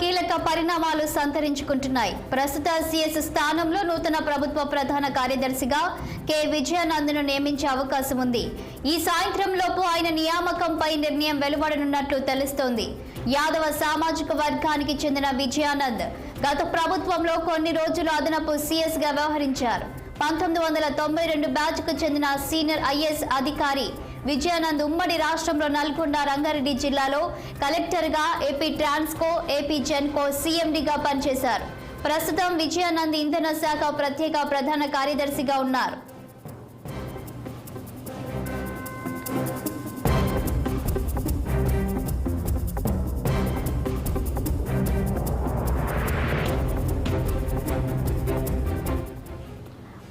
కీలక పరిణామాలు సంతరించుకుంటున్నాయి. ప్రస్తుత సీఎస్ స్థానంలో నూతన ప్రభుత్వ ప్రధాన కార్యదర్శిగా కె విజయానంద్ను నియమించే అవకాశం ఉంది. ఈ సాయంత్రం లోపు ఆయన నియామకంపై నిర్ణయం వెలువడనున్నట్లు తెలుస్తోంది. యాదవ సామాజిక వర్గానికి చెందిన విజయానంద్ గత ప్రభుత్వంలో కొన్ని రోజులు అదనపు సీఎస్ గా వ్యవహరించారు. 1992 బ్యాచ్ కు చెందిన సీనియర్ ఐఏఎస్ అధికారి విజయానంద్ ఉమ్మడి రాష్ట్రంలో నల్గొండ, రంగారెడ్డి జిల్లాలో కలెక్టర్గా, ఏపీ ట్రాన్స్కో, ఏపీ జెన్కో సీఎండీగా పనిచేశారు. ప్రస్తుతం విజయానంద్ ఇంధన శాఖ ప్రత్యేక ప్రధాన కార్యదర్శిగా ఉన్నారు.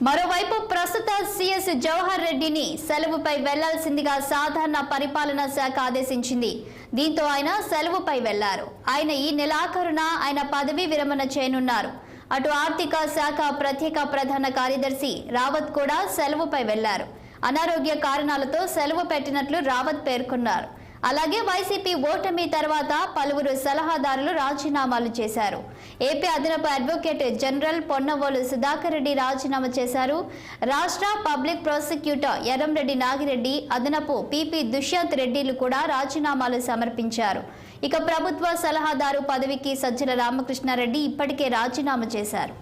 మరోవైపు ప్రస్తుత సీఎస్ జవహర్ రెడ్డిని సెలవుపై వెళ్లాల్సిందిగా సాధారణ పరిపాలనా శాఖ ఆదేశించింది. దీంతో ఆయన సెలవుపై వెళ్లారు. ఆయన ఈ నెలాఖరున ఆయన పదవీ విరమణ చేయనున్నారు. అటు ఆర్థిక శాఖ ప్రత్యేక ప్రధాన కార్యదర్శి రావత్ కూడా సెలవుపై వెళ్లారు. అనారోగ్య కారణాలతో సెలవు పెట్టినట్లు రావత్ పేర్కొన్నారు. అలాగే వైసీపీ ఓటమి తర్వాత పలువురు సలహాదారులు రాజీనామాలు చేశారు. ఏపీ అదనపు అడ్వకేట్ జనరల్ పొన్నవోలు సుధాకర్ రెడ్డి రాజీనామా చేశారు. రాష్ట్ర పబ్లిక్ ప్రాసిక్యూటర్ ఎర్రంరెడ్డి నాగిరెడ్డి, అదనపు పీపీ దుష్యంత్ రెడ్డిలు కూడా రాజీనామాలు సమర్పించారు. ఇక ప్రభుత్వ సలహాదారు పదవికి సజ్జల రామకృష్ణారెడ్డి ఇప్పటికే రాజీనామా చేశారు.